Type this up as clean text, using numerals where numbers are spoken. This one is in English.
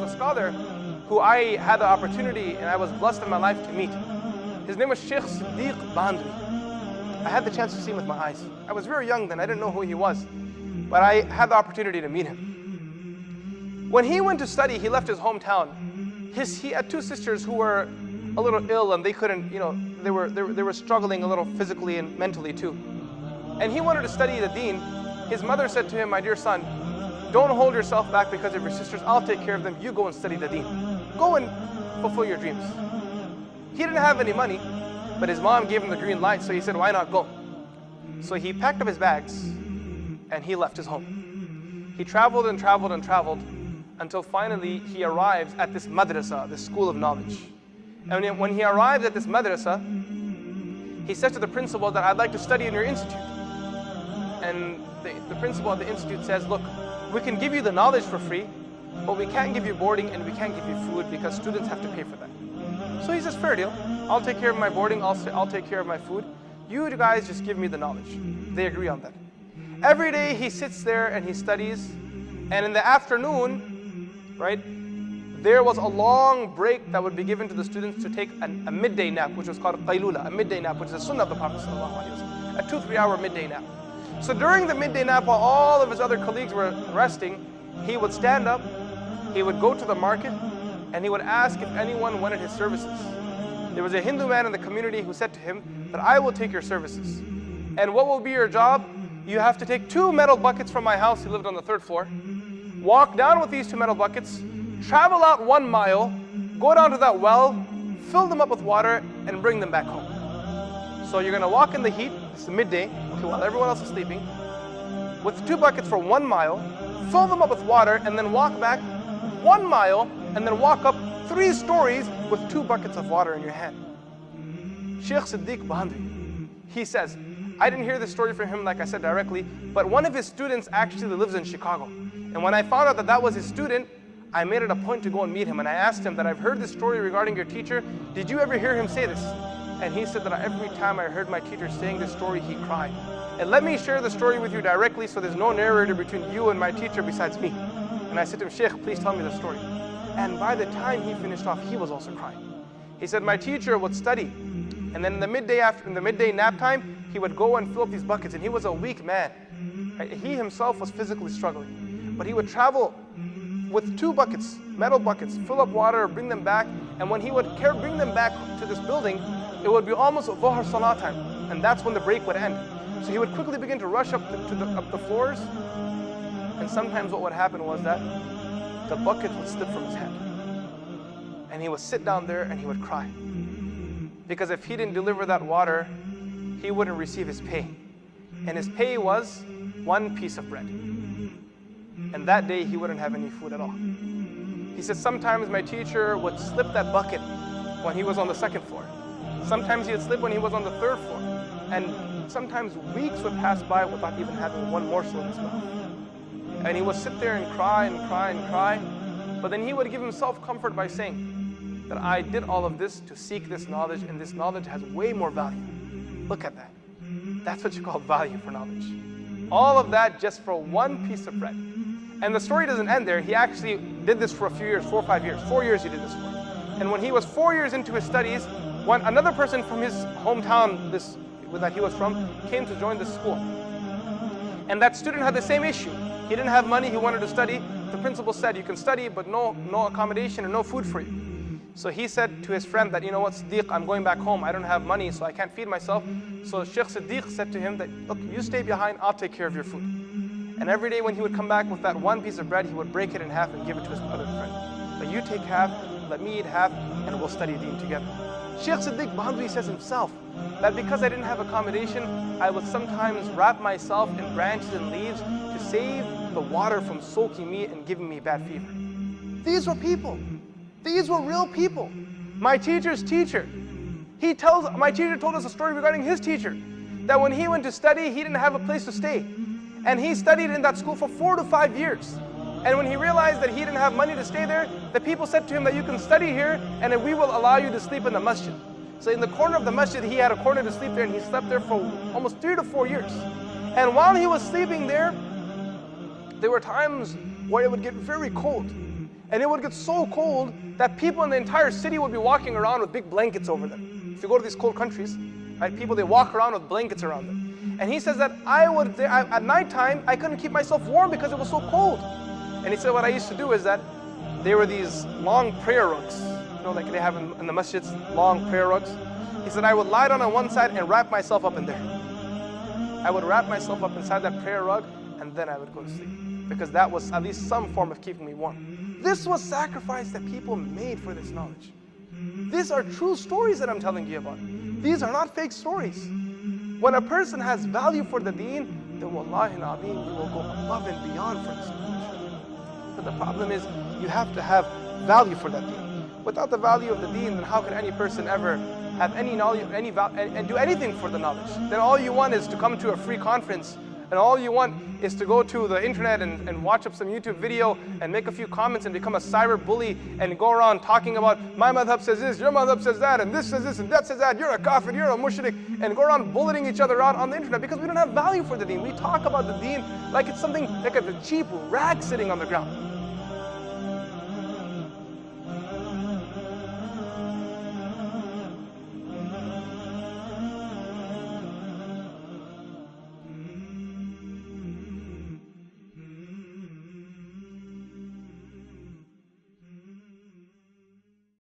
a scholar who I had the opportunity and I was blessed in my life to meet. His name was Shaykh Siddiq Bandwi. I had the chance to see him with my eyes. I was very young then, I didn't know who he was, but I had the opportunity to meet him. When he went to study, he left his hometown. He had two sisters who were a little ill and they couldn't, they were struggling a little physically and mentally too. And he wanted to study the deen. His mother said to him, my dear son, don't hold yourself back because of your sisters. I'll take care of them. You go and study the deen. Go and fulfill your dreams. He didn't have any money, but his mom gave him the green light, so he said, why not go? So he packed up his bags and he left his home. He traveled and traveled and traveled until finally he arrives at this madrasa, this school of knowledge. And when he arrived at this madrasa, he said to the principal that I'd like to study in your institute. And the principal of the institute says, look, we can give you the knowledge for free, but we can't give you boarding and we can't give you food because students have to pay for that. So he says, fair deal. I'll take care of my boarding, I'll take care of my food. You guys just give me the knowledge. They agree on that. Every day he sits there and he studies, and in the afternoon, right, there was a long break that would be given to the students to take a midday nap, which was called qaylula, a midday nap, which is a sunnah of the Prophet ﷺ, a 2-3 hour midday nap. So during the midday nap, while all of his other colleagues were resting, he would stand up, he would go to the market, and he would ask if anyone wanted his services. There was a Hindu man in the community who said to him that I will take your services. And what will be your job? You have to take 2 metal buckets from my house. He lived on the 3rd floor. Walk down with these 2 metal buckets, travel out 1 mile, go down to that well, fill them up with water, and bring them back home. So you're gonna walk in the heat, it's the midday, okay, while everyone else is sleeping, with 2 buckets for 1 mile, fill them up with water, and then walk back 1 mile, and then walk up 3 stories with 2 buckets of water in your hand. Shaykh Siddiq Bandwi, he says, I didn't hear this story from him, like I said, directly, but one of his students actually lives in Chicago. And when I found out that that was his student, I made it a point to go and meet him. And I asked him that I've heard this story regarding your teacher. Did you ever hear him say this? And he said that every time I heard my teacher saying this story, he cried. And let me share the story with you directly so there's no narrator between you and my teacher besides me. And I said to him, Shaykh, please tell me the story. And by the time he finished off, he was also crying. He said, my teacher would study. And then in the midday nap time, he would go and fill up these buckets. And he was a weak man. He himself was physically struggling. But he would travel with 2 buckets, metal buckets, fill up water, bring them back. And when he would bring them back to this building, it would be almost Dhuhr Salah time. And that's when the break would end. So he would quickly begin to rush up up the floors. And sometimes what would happen was that the bucket would slip from his hand. And he would sit down there and he would cry. Because if he didn't deliver that water, he wouldn't receive his pay. And his pay was 1 piece of bread. And that day he wouldn't have any food at all. He said sometimes my teacher would slip that bucket when he was on the 2nd floor. Sometimes he would slip when he was on the 3rd floor. And sometimes weeks would pass by without even having 1 morsel in his mouth. And he would sit there and cry and cry and cry. But then he would give himself comfort by saying that I did all of this to seek this knowledge, and this knowledge has way more value. Look at that. That's what you call value for knowledge. All of that just for 1 piece of bread. And the story doesn't end there. He actually did this for a few years, 4 or 5 years. 4 years he did this for. And when he was 4 years into his studies, another person from his hometown that he was from came to join this school. And that student had the same issue. He didn't have money, he wanted to study. The principal said, you can study, but no accommodation and no food for you. So he said to his friend that, you know what, Siddiq, I'm going back home. I don't have money, so I can't feed myself. So Shaykh Siddiq said to him that, look, you stay behind, I'll take care of your food. And every day when he would come back with that 1 piece of bread, he would break it in half and give it to his other friend. But you take half, let me eat half, and we'll study deen together. Shaykh Siddiq Bandwi says himself that because I didn't have accommodation, I would sometimes wrap myself in branches and leaves to save the water from soaking me and giving me bad fever. These were people. These were real people. My teacher's teacher. My teacher told us a story regarding his teacher, that when he went to study, he didn't have a place to stay. And he studied in that school for 4 to 5 years. And when he realized that he didn't have money to stay there, the people said to him that you can study here and we will allow you to sleep in the masjid. So in the corner of the masjid, he had a corner to sleep there, and he slept there for almost 3 to 4 years. And while he was sleeping there, there were times where it would get very cold. And it would get so cold that people in the entire city would be walking around with big blankets over them. If you go to these cold countries, right, people, they walk around with blankets around them. And he says that at nighttime, I couldn't keep myself warm because it was so cold. And he said what I used to do is that there were these long prayer rugs, you know, like they have in the masjids, long prayer rugs. He said I would lie down on one side and wrap myself up in there. I would wrap myself up inside that prayer rug, and then I would go to sleep, because that was at least some form of keeping me warm. This was sacrifice that people made for this knowledge. These are true stories that I'm telling you about. These are not fake stories. When a person has value for the deen, then wallahi al-Amin, you will go above and beyond for this knowledge. But the problem is, you have to have value for that deen. Without the value of the deen, then how can any person ever have any knowledge, and do anything for the knowledge? Then all you want is to come to a free conference, and all you want is to go to the internet and watch up some YouTube video and make a few comments and become a cyber bully and go around talking about my madhab says this, your madhab says that, and this says this and that says that, you're a kafir, you're a mushrik, and go around bullying each other out on the internet because we don't have value for the deen. We talk about the deen like it's something like a cheap rag sitting on the ground.